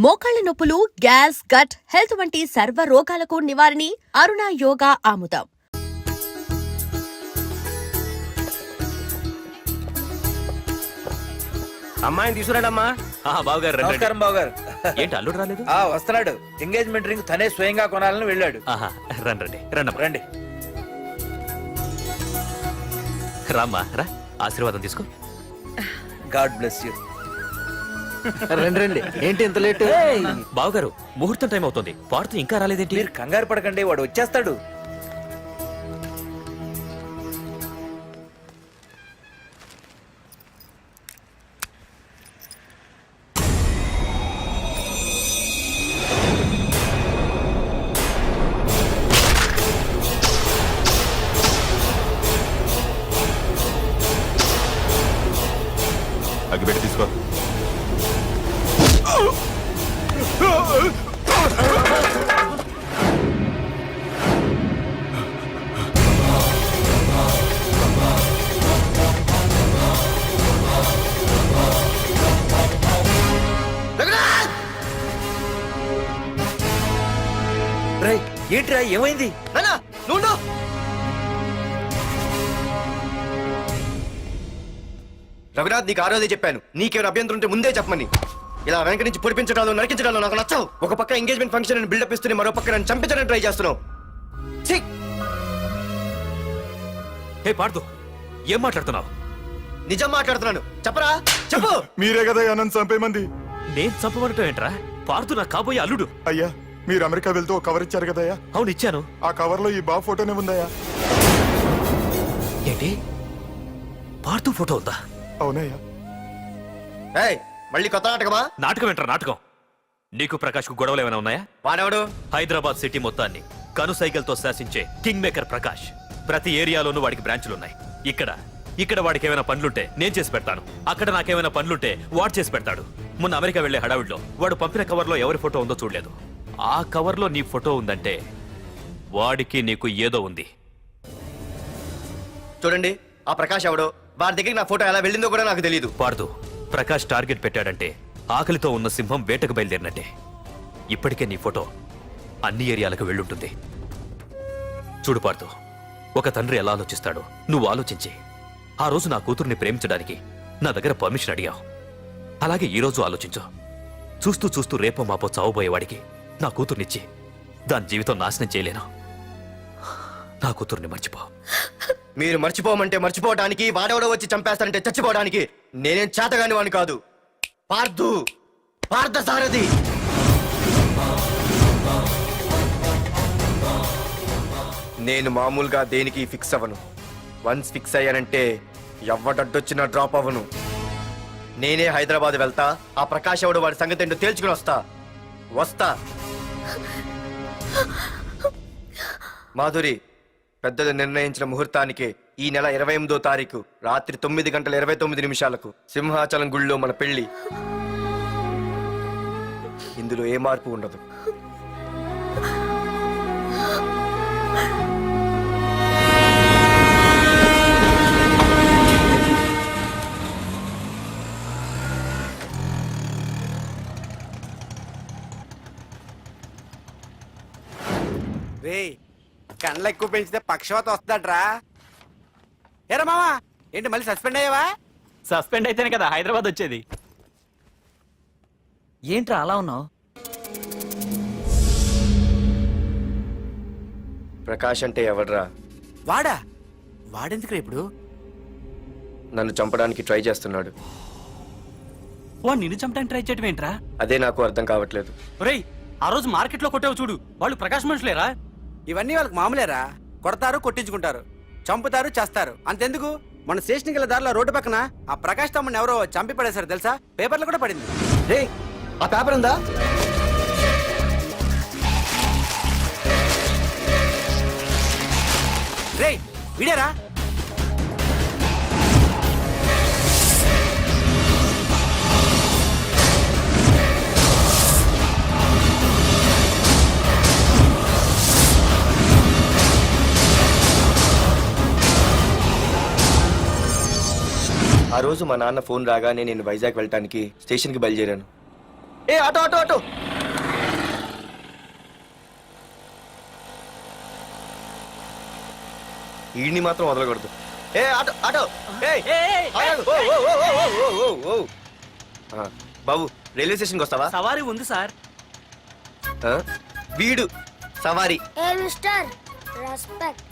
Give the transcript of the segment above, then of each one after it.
మోకాళ్ల నొప్పులు, gas, gut health వంటి సర్వ రోగాలకు నివారణి అరుణ యోగా ఆముదం. అమ్మాయిని తీసుకురాడమ్మా. బావగారు నమస్కారం బావగారు. ఏంటి అల్లుడు రాలేదు? వస్తున్నాడు. ఎంగేజ్మెంట్ రింగ్ తనే స్వయంగా కొనాలని వెళ్ళాడు. రండి రండి రండి. రామ్మా రా, ఆశీర్వాదం తీసుకో. God bless you. రండి రండి. ఏంటి ఇంత లేట్? బావగారు ముహూర్తం టైం అవుతుంది, పాడుతూ ఇంకా రాలేదేంటి? మీరు కంగారు పడకండి, వాడు వచ్చేస్తాడు. అగ్గిపెట్టి తీసుకో. ఏంట్రా ఏమైంది? రఘునాథ్, నీకు ఆ రోజే చెప్పాను, నీకేమైనా అభ్యంతరం ఉంటే ముందే చెప్పమని. ఇలా వెనక నుంచి పొడిపించడాలు, నరికించడాలు నాకు నచ్చవు. ఒక పక్క ఎంగేజ్మెంట్ ఫంక్షన్ అని బిల్డప్ ఇస్తూనే మరో పక్క నన్ను చంపించడానికి ట్రై చేస్తున్నావు. హే పాడుతూ, ఏం మాట్లాడుతున్నావు? నిజం మాట్లాడుతున్నాను, చెప్పరా చెప్పు. మీరే కదా నన్ను చంపేమంది. నేను చంపబడటం ఏంట్రా? పాడుతూ నాకు కాబోయే అల్లుడు. అయ్యా, మీరు అమెరికా వెళ్తూ ఒక కవర్ ఇచ్చారు కదయ్యా. అవును ఇచ్చాను. ఆ కవర్ లో ఈ బాబు ఫోటోనే ఉందయ్యా. ఏంటి, పాడుతూ ఫోటో ఉందా? అవునయ్యా. ఏయ్, మళ్ళీ కొత్త నాటకమా? నాటకం ఏంట్రా నాటకం? నీకు ప్రకాష్ కు గొడవలు ఏమైనా ఉన్నాయా? వాడెవడు? హైదరాబాద్ సిటీ మొత్తాన్ని కను సైకిల్తో శాసించే కింగ్ మేకర్ ప్రకాష్. ప్రతి ఏరియాలోనూ వాడికి బ్రాంచులున్నాయి. ఇక్కడ వాడికి ఏమైనా పనులుంటే నేను చేసి పెడతాను, అక్కడ నాకేమైనా పనులుంటే వాడు చేసి పెడతాడు. మొన్న అమెరికా వెళ్లే హడావిడిలో వాడు పంపిన కవర్లో ఎవరి ఫోటో ఉందో చూడలేదు. ఆ కవర్లో నీ ఫోటో ఉందంటే వాడికి నీకు ఏదో ఉంది. చూడండి, ఆ ప్రకాష్ ఎవడో, వాడి దగ్గరికి నా ఫోటో ఎలా వెళ్ళిందో కూడా నాకు తెలియదు. పార్దు, ప్రకాష్ టార్గెట్ పెట్టాడంటే ఆకలితో ఉన్న సింహం వేటకు బయలుదేరినట్టే. ఇప్పటికే నీ ఫోటో అన్ని ఏరియాలకు వెళ్ళుంటుంది. చూడు పార్దు, ఒక తండ్రి ఎలా ఆలోచిస్తాడో నువ్వు ఆలోచించి ఆ రోజు నా కూతుర్ని ప్రేమించడానికి నా దగ్గర పర్మిషన్ అడిగావు. అలాగే ఈ రోజు ఆలోచించు. చూస్తూ చూస్తూ రేపో మాపో చావబోయేవాడికి నా కూతుర్నిచ్చి దాని జీవితం నాశనం చేయలేను. నా కూతుర్ని మర్చిపో. మీరు మర్చిపోమంటే మర్చిపోవడానికి, వాడెవడో వచ్చి చంపేస్తానంటే చచ్చిపోవడానికి నేనేం చేతగాని వాడిని కాదు. పార్థ సారథి. నేను మామూలుగా దేనికి ఫిక్స్ అవ్వను. వన్స్ ఫిక్స్ అయ్యానంటే ఎవ్వడడ్డొచ్చినా డ్రాప్ అవ్వను. నేనే హైదరాబాద్ వెళ్తా, ఆ ప్రకాష్ ఎవడు వాడి సంగతి ఏంటో తేల్చుకుని వస్తా. మాధురి, పెద్దలు నిర్ణయించిన ముహూర్తానికి ఈ నెల 28వ తారీఖు రాత్రి 9:29 సింహాచలం గుళ్ళో మన పెళ్లి. ఇందులో ఏ మార్పు ఉండదు. కండ్లు ఎక్కువ పెంచితే పక్షవాత వస్తాడ్రా. ఏరా మామా, ఏంటి మళ్ళీ సస్పెండ్ అయ్యావా? సస్పెండ్ అయితేనే కదా హైదరాబాద్ వచ్చేది. ఏంట్రా అలా ఉన్నావు? ప్రకాష్ అంటే ఎవడ్రా? వాడెందుకురా ఇప్పుడు? నన్ను చంపడానికి ట్రై చేస్తున్నాడు. వాడు నిన్ను చంపడానికి ట్రై చేయటం ఏంట్రా? అదే నాకు అర్థం కావట్లేదు. ఒరేయ్, ఆ రోజు మార్కెట్ లో కొట్టావు చూడు, వాళ్ళు ప్రకాష్ మనుషులేరా? ఇవన్నీ వాళ్ళకి మామూలేరా. కొడతారు, కొట్టించుకుంటారు, చంపుతారు, చేస్తారు. అంతెందుకు, మన స్టేషన్కి వెళ్ళే దారిలో రోడ్డు పక్కన ఆ ప్రకాష్ తమ్ముని ఎవరో చంపి పడేశారు తెలుసా? పేపర్లు కూడా పడింది. రే, ఆ పేపర్ ఉందా? రే విడారా? ఆ రోజు మా నాన్న ఫోన్ రాగానే నేను వైజాగ్ వెళ్ళటానికి స్టేషన్కి బయలుదేరాను. ఏ ఆటో ఆటో ఆటో ఈడిని మాత్రం వదలకూడదు. ఏ ఆటో ఆటో ఏయ్, ఆగు. ఓ, ఓ, ఓ, ఓ, ఓ, ఓ, ఓ, ఓ. ఆ, బాబు రైల్వే స్టేషన్కి వస్తావా? సవారీ ఉంది సార్. ఆ, వీడు సవారీ. ఏ mister respect.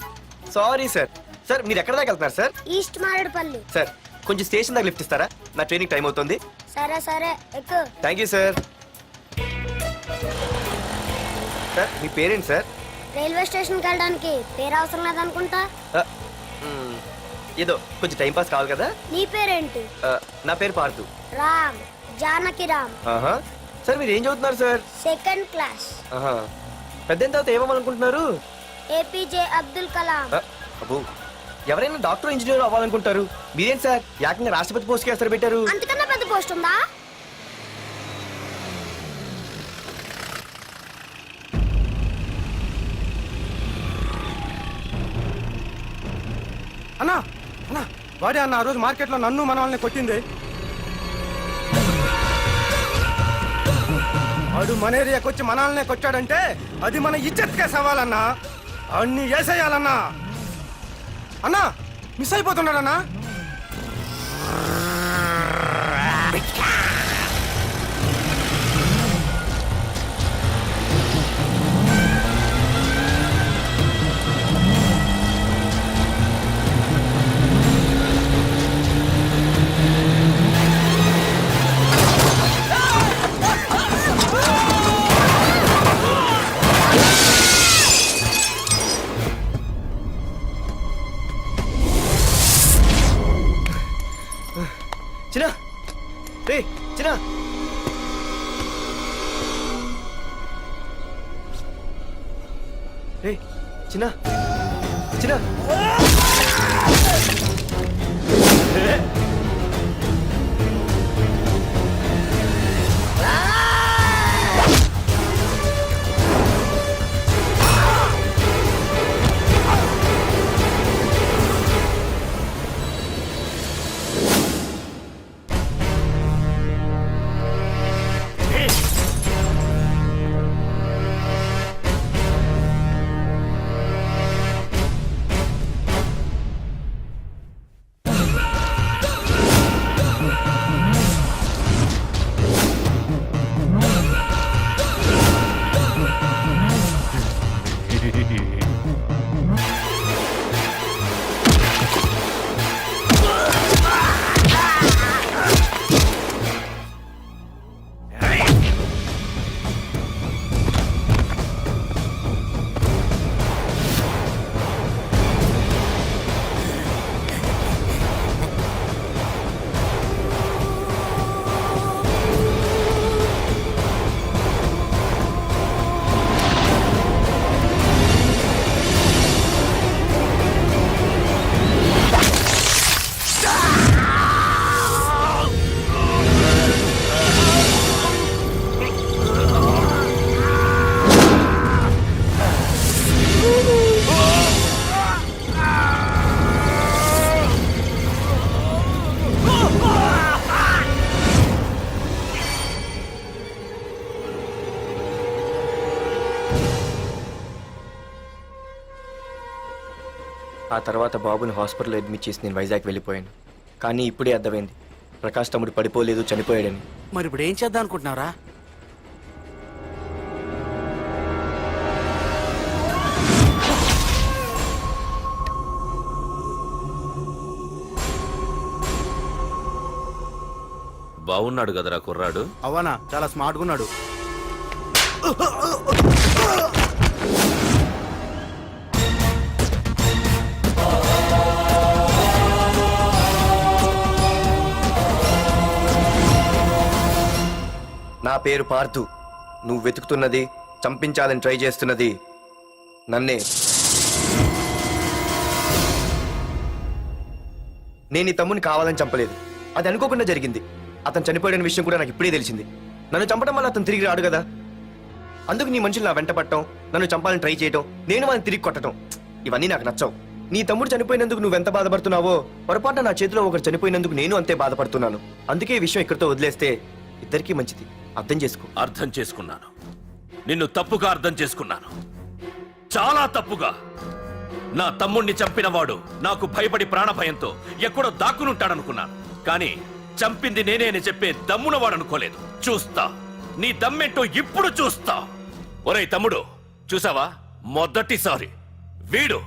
Sorry sir. Sir మీరు ఎక్కడ దాకా వెళ్తున్నారు సార్? ఈస్ట్ మారేడుపల్లి. సార్ కొంచెం స్టేషన్ దాకా లిఫ్ట్ ఇస్తారా? నా ట్రైనింగ్ టైం అవుతుంది. సరే సరే ఎక్కు. Thank you sir. సార్ మీ పేరేంటి సార్? రైల్వే స్టేషన్కి వెళ్ళడానికి పేరు అవసరం లేదనుకుంటా. ఆ, ఏదో కొంచెం టైం పాస్ కావాలి కదా. నీ పేరేంటి? నా పేరు పార్థు. రామ్, జానకి రామ్. ఆహా. సార్ మీరు ఏం చదువుతున్నారు సార్? Second class. ఆహా. పెద్ద తర్వాత ఏమనుకుంటున్నారు? ఏపీజే అబ్దుల్ కలాం. అబ్బో, ఎవరైనా డాక్టర్ ఇంజనీర్ అవ్వాలనుకుంటారు. మీరేం సార్ ఏకంగా రాష్ట్రపతి పోస్ట్కి వేస్తారు పెట్టారు? అంతకన్నా పెద్ద పోస్ట్ ఉందా? అన్నా అన్నా వాడే అన్న ఆ రోజు మార్కెట్లో నన్ను మన వాళ్ళని కొట్టింది. వాడు మన ఏరియాకి వచ్చి మన వాళ్ళనే కొట్టాడంటే అది మన ఇజ్జత్కే సవాలన్నా. అన్ని వేసేయాలన్నా. అన్నా మిస్ అయిపోతున్నాడన్నా. చిన్న రే చిన్న రే చిన్న చిన్న ఆ తర్వాత బాబుని హాస్పిటల్లో అడ్మిట్ చేసి నేను వైజాగ్ వెళ్ళిపోయాను. కానీ ఇప్పుడే అర్థమైంది ప్రకాష్ తమ్ముడు పడిపోలేదు, చనిపోయాడని. మరి ఇప్పుడు ఏం చేద్దాం అనుకుంటున్నారా? బాగున్నాడు కదరా కుర్రాడు. అవనా చాలా స్మార్ట్ గా ఉన్నాడు. నా పేరు పార్థు. నువ్వు వెతుకుతున్నది, చంపించాలని ట్రై చేస్తున్నది నన్నే. నేను ఈ తమ్ముని కావాలని చంపలేదు, అది అనుకోకుండా జరిగింది. అతను చనిపోయిన విషయం కూడా నాకు ఇప్పుడే తెలిసింది. నన్ను చంపడం వల్ల అతను తిరిగి రాడు కదా. అందుకు నీ మనుషులు నా వెంట పట్టడం, నన్ను చంపాలని ట్రై చేయడం, నేను వాళ్ళని తిరిగి కొట్టడం, ఇవన్నీ నాకు నచ్చవు. నీ తమ్ముడు చనిపోయినందుకు నువ్వెంత బాధపడుతున్నావో పొరపాటున నా చేతిలో ఒకరు చనిపోయినందుకు నేను అంతే బాధపడుతున్నాను. అందుకే ఈ విషయం ఇక్కడితో వదిలేస్తే ఇద్దరికీ మంచిది. అర్థం చేసుకో. అర్థం చేసుకున్నాను. నిన్ను తప్పుగా అర్థం చేసుకున్నాను. చాలా తప్పుగా. నా తమ్ముణ్ణి చంపినవాడు నాకు భయపడి ప్రాణభయంతో ఎక్కడో దాక్కునుంటాడనుకున్నాను. కానీ చంపింది నేనే అని చెప్పే దమ్మునవాడనుకోలేదు. చూస్తా, నీ దమ్మేంటో ఇప్పుడు చూస్తా. ఒరేయ్ తమ్ముడు, చూసావా? మొదటిసారి వీడు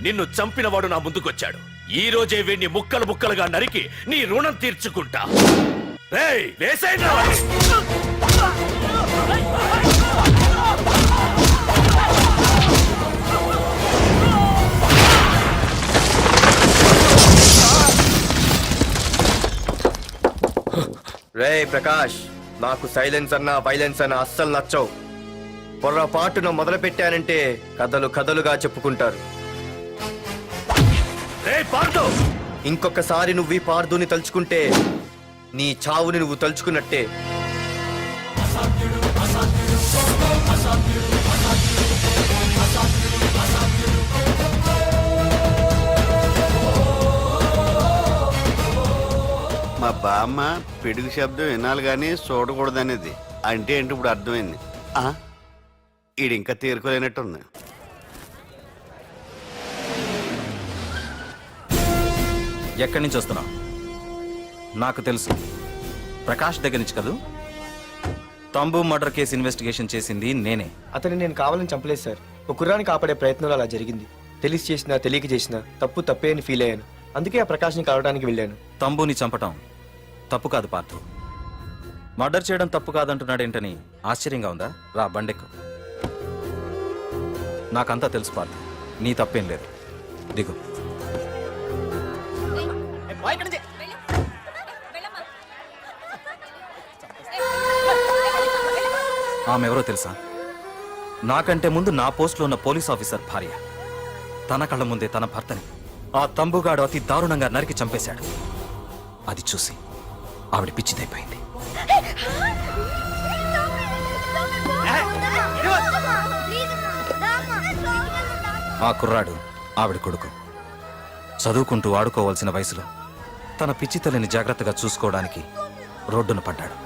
నిన్ను చంపినవాడు నా ముందుకొచ్చాడు. ఈ రోజే వీడిని ముక్కలు ముక్కలుగా నరికి నీ రుణం తీర్చుకుంటా. రేయ్, వేసేయండి వాడిని. రే ప్రకాష్, నాకు సైలెన్స్ అన్నా వైలెన్స్ అన్నా అస్సలు నచ్చవు. పొర్రపాటున మొదలు పెట్టానంటే కథలు కథలుగా చెప్పుకుంటారు. రేయ్ పార్దు, ఇంకొకసారి నువ్వు ఈ పార్దుని తలుచుకుంటే నీ చావుని నువ్వు తలుచుకున్నట్టే. మా బామ్మ పిడుగు శబ్దం వినాలి కానీ చూడకూడదనేది. అంటే ఏంటి ఇప్పుడు అర్థమైంది. ఈడు ఇంకా తేరుకోలేనట్టుంది. ఎక్కడి నుంచి వస్తున్నావు? నాకు తెలుసు, ప్రకాష్ దగ్గర నుంచి కదూ. తంబు మర్డర్ కేసు ఇన్వెస్టిగేషన్ చేసింది నేనే. అతన్ని నేను కావాలని చంపలేదు సార్. ఒక కుర్రాన్ని కాపాడే ప్రయత్నంలో అలా జరిగింది. తెలిసి చేసినా తెలియక చేసినా తప్పు తప్పే అని ఫీల్ అయ్యాను. అందుకే ఆ ప్రకాష్ని కలవడానికి వెళ్ళాను. తంబుని చంపటం తప్పు కాదు పార్థు. మర్డర్ చేయడం తప్పు కాదంటున్నాడేంటని ఆశ్చర్యంగా ఉందా? రా, బండెక్కు. నాకంతా తెలుసు పార్థు, నీ తప్పేం లేదు. దిగు. ఆమె ఎవరో తెలుసా? నాకంటే ముందు నా పోస్టులో ఉన్న పోలీస్ ఆఫీసర్ భార్య. తన కళ్ళ ముందే తన భర్తని ఆ తంబుగాడు అతి దారుణంగా నరికి చంపేశాడు. అది చూసి ఆవిడ పిచ్చిదైపోయింది. ఆ కుర్రాడు ఆవిడ కొడుకు. చదువుకుంటూ ఆడుకోవాల్సిన వయసులో తన పిచ్చి తల్లిని జాగ్రత్తగా చూసుకోవడానికి రోడ్డున పడ్డాడు.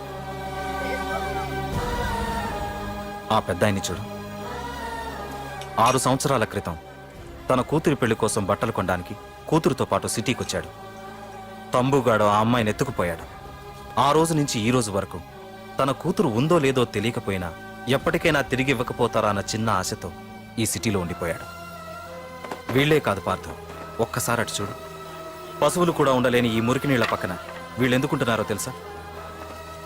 ఆ పెద్దాయన్ని చూడు. 6 సంవత్సరాల క్రితం తన కూతురి పెళ్లి కోసం బట్టలు కొనడానికి కూతురుతో పాటు సిటీకి వచ్చాడు. తంబుగాడు ఆ అమ్మాయిని ఎత్తుకుపోయాడు. ఆ రోజు నుంచి ఈ రోజు వరకు తన కూతురు ఉందో లేదో తెలియకపోయినా ఎప్పటికైనా తిరిగి ఇవ్వకపోతారా అన్న చిన్న ఆశతో ఈ సిటీలో ఉండిపోయాడు. వీళ్లే కాదు పార్థు, ఒక్కసారి అటు చూడు. పశువులు కూడా ఉండలేని ఈ మురికి నీళ్ల పక్కన వీళ్ళు ఎందుకుంటున్నారో తెలుసా?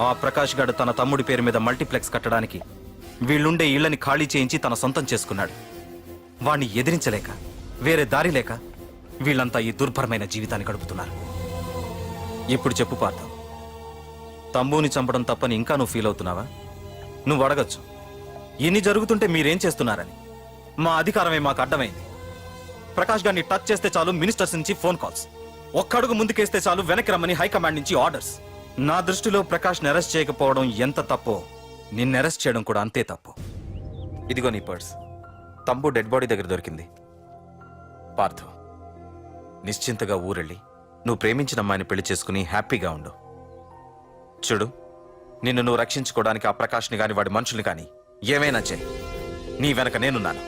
ఆ ప్రకాష్ గాడు తన తమ్ముడి పేరు మీద మల్టీప్లెక్స్ కట్టడానికి వీళ్ళుండే ఇళ్లని ఖాళీ చేయించి తన సొంతం చేసుకున్నాడు. వాణ్ణి ఎదిరించలేక, వేరే దారి లేక వీళ్ళంతా ఈ దుర్భరమైన జీవితాన్ని గడుపుతున్నారు. ఇప్పుడు చెప్పు పార్థ, తంబుని చంపడం తప్పని ఇంకా నువ్వు ఫీల్ అవుతున్నావా? నువ్వు అడగచ్చు, ఇన్ని జరుగుతుంటే మీరేం చేస్తున్నారని. మా అధికారమే మాకు అడ్డమైంది. ప్రకాష్ గారిని టచ్ చేస్తే చాలు మినిస్టర్స్ నుంచి ఫోన్ కాల్స్, ఒక్కడుగు ముందుకేస్తే చాలు వెనక్కి రమ్మని హైకమాండ్ నుంచి ఆర్డర్స్. నా దృష్టిలో ప్రకాష్ని అరెస్ట్ చేయకపోవడం ఎంత తప్పో నిన్ను అరెస్ట్ చేయడం కూడా అంతే తప్పు. ఇదిగో నీ పర్స్. తంబు డెడ్ బాడీ దగ్గర దొరికింది. పార్థు, నిశ్చింతగా ఊరెళ్ళి నువ్వు ప్రేమించిన అమ్మాయిని పెళ్లి చేసుకుని హ్యాపీగా ఉండు. చూడు, నిన్ను నువ్వు రక్షించుకోవడానికి ఆ ప్రకాష్ని గాని వాడి మనుషుల్ని కానీ ఏమైనా చేయి. నీ వెనక నేనున్నాను.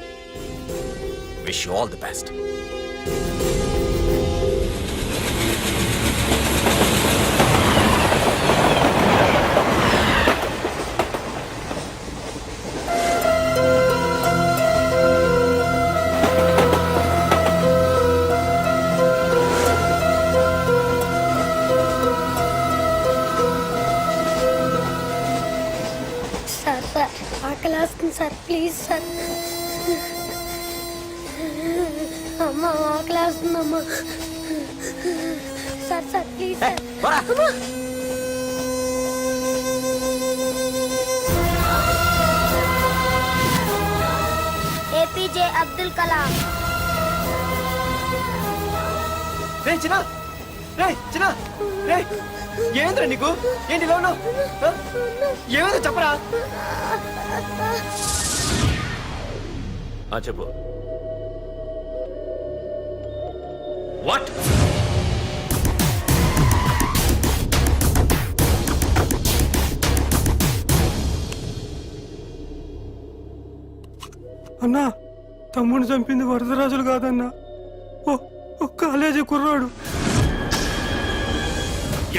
Wish you all the best. Sir ఆకలి వేస్తుంది సార్, ప్లీజ్ సార్. అమ్మ ఆకలి వేస్తుందమ్మా. Sir please sir. APJ Abdul Kalam. ఏమైందిరా నీకు? ఏంటి ఇలా ఉన్నావు? ఏమైందో చెప్పరా? చెప్పు. వాట్? అన్నా తమ్ముడిని చంపింది వరదరాజులు కాదన్నా ఓ కాలేజీ కుర్రాడు.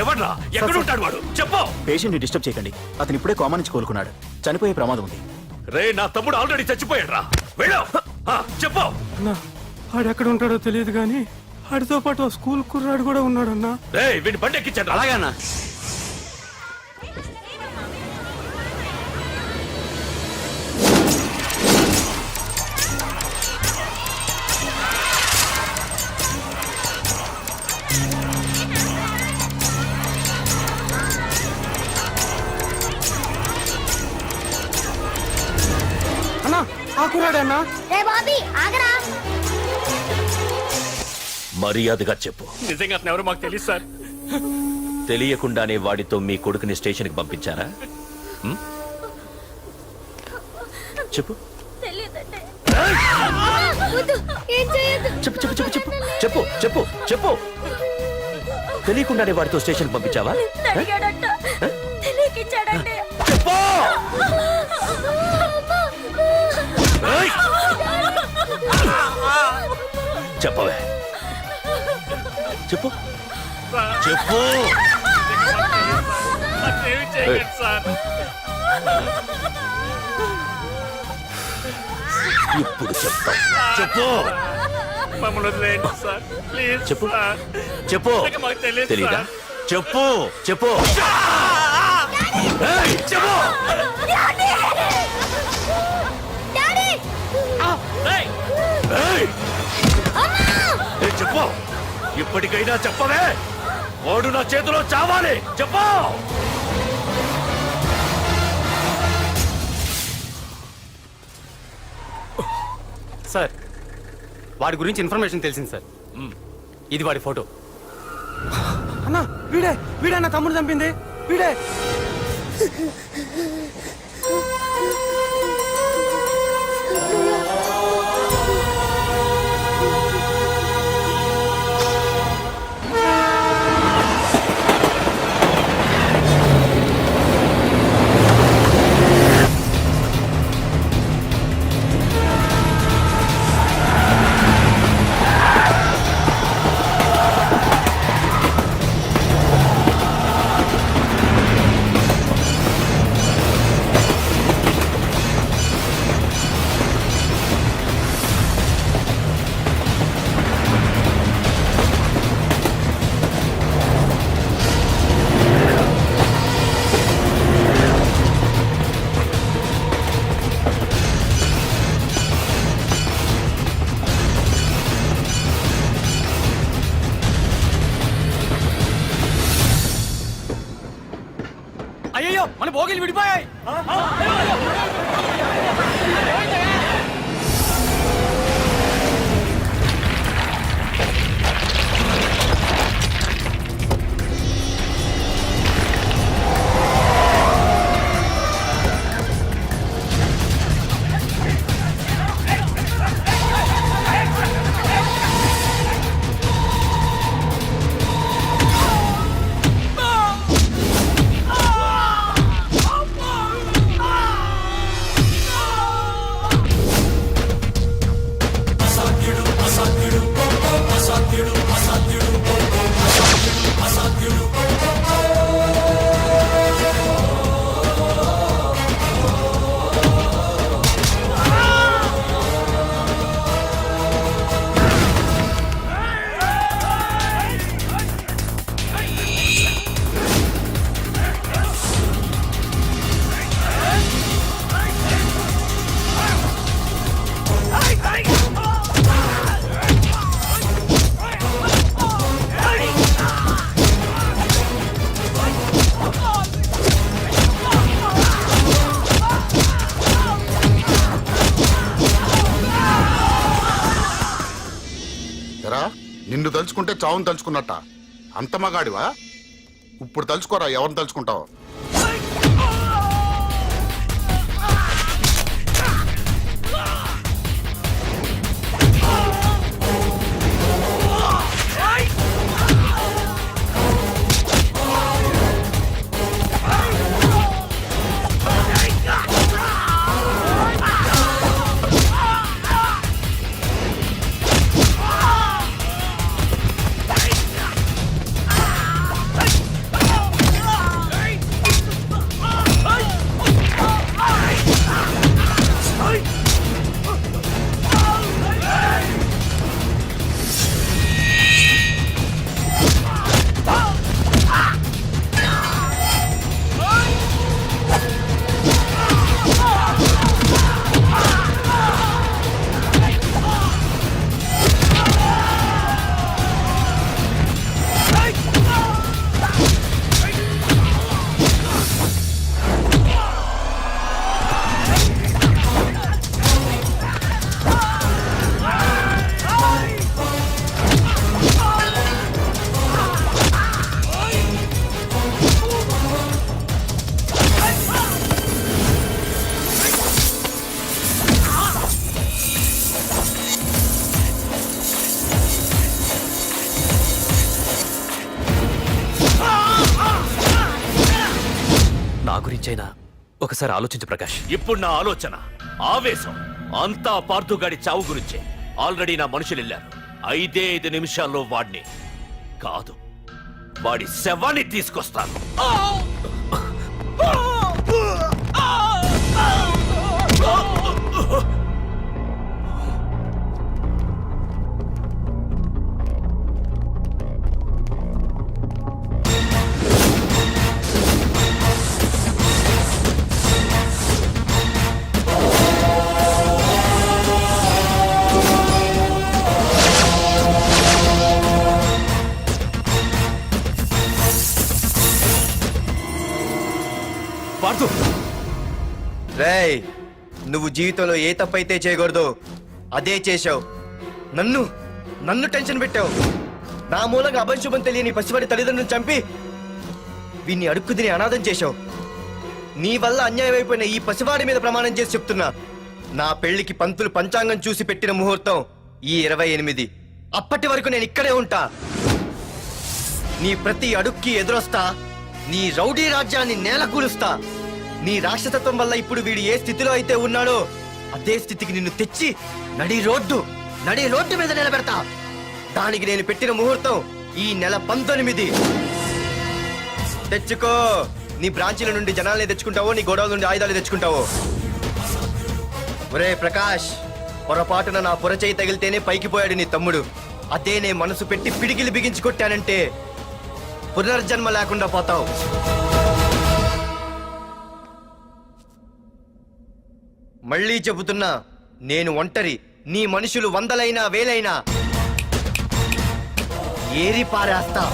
ఎవడ్రా? ఎక్కడ ఉంటాడు వాడు? చెప్పు. పేషెంట్ ని డిస్టర్బ్ చేయకండి, అతను ఇప్పుడే కోమా నుంచి కోలుకున్నాడు, చనిపోయే ప్రమాదం ఉంది. రే, నా తమ్ముడు ఆల్రెడీ చచ్చిపోయాడ్రా. వెళ్ళు. చెప్పు. అన్నా ఆడెక్కడ ఉంటాడో తెలియదు కానీ ఆడితో పాటు ఆ స్కూల్ కుర్రాడు కూడా ఉన్నాడన్నా. రే, వీడిని బండి ఎక్కించండి. అలాగేనా? అన్నా ఆ కుర్రాడే అన్నా. రే బాబీ ఆగరా. మర్యాదగా చెప్పు. నిజంగా అతను ఎవరో మాకు తెలియదు సార్. తెలియకుండానే వాడితో మీ కొడుకుని స్టేషన్కి పంపించారా? చెప్పు. ఏం చేయొద్దు. చెప్పు చెప్పు చెప్పు చెప్పు చెప్పు చెప్పు చెప్పు. తెలియకుండానే వాడితో స్టేషన్కి పంపించావా? చెప్పు. ఏయ్! చెప్పవే. చెప్పు చెప్పు. ఇప్పుడు చెప్తా. చెప్పు. చెప్పు చెప్పు. తెలీదా? చెప్పు చెప్పు. ఏయ్, చెప్పు. ఏయ్! ఏయ్, చెప్పు. ఇప్పటికైనా చెప్పవే. వాడు నా చేతిలో చావాలి. చెప్పు. సార్ వాడి గురించి ఇన్ఫర్మేషన్ తెలిసింది సార్. ఇది వాడి ఫోటో. అన్నా వీడే నా తమ్ముడు చంపింది వీడే. అయ్యో మన భోగిలు విడిపోయాయి. నిన్ను తలుచుకుంటే చావును తలుచుకున్నట్ట. అంత మగాడివా? ఇప్పుడు తలుచుకోరా, ఎవరిని తలుచుకుంటావు? ఒకసారి ఆలోచించు ప్రకాష్. ఇప్పుడు నా ఆలోచన, ఆవేశం అంతా పార్థుగాడి చావు గురించే. ఆల్రెడీ నా మనుషులు వెళ్ళారు. 5 నిమిషాల్లో వాడిని కాదు, వాడి శవాన్ని తీసుకొస్తాను. పార్థు, రేయ్, నువ్వు జీవితంలో ఏ తప్పైతే చేయకూడదు అదే చేశావు. నన్ను టెన్షన్ పెట్టావు. నా మూలంగా అభంశుభం తెలియని పసివాడి తల్లిదండ్రులను చంపి వీన్ని అడుక్కు తిని అనాథం చేశావు. నీ వల్ల అన్యాయం అయిపోయిన ఈ పసివాడి మీద ప్రమాణం చేసి చెప్తున్నా, నా పెళ్లికి పంతులు పంచాంగం చూసి పెట్టిన ముహూర్తం ఈ 28. అప్పటి వరకు నేను ఇక్కడే ఉంటా. నీ ప్రతి అడుక్కి ఎదురొస్తా. నీ రౌడీ రాజ్యాన్ని నేలకూలుస్తా. నీ రాక్షసత్వం వల్ల ఇప్పుడు వీడు ఏ స్థితిలో అయితే ఉన్నాడో అదే స్థితికి నిన్ను తెచ్చి నడి రోడ్డు మీద నిలబెడతా. దానికి నేను పెట్టిన ముహూర్తం ఈ నెల 19. తెచ్చుకో. నీ బ్రాంచీల నుండి జనాల్ని తెచ్చుకుంటావో, నీ గొడవల నుండి ఆయుధాలు తెచ్చుకుంటావో. ఒరే ప్రకాష్, పొరపాటున నా పొరచేయి తగిలితేనే పైకి పోయాడు నీ తమ్ముడు. అదే నే మనసు పెట్టి పిడికిలి బిగించి కొట్టానంటే పునర్జన్మ లేకుండా పోతావు. మళ్ళీ చెబుతున్నా, నేను ఒంటరి. నీ మనుషులు 100లైనా 1000లైనా ఏరి పారేస్తా.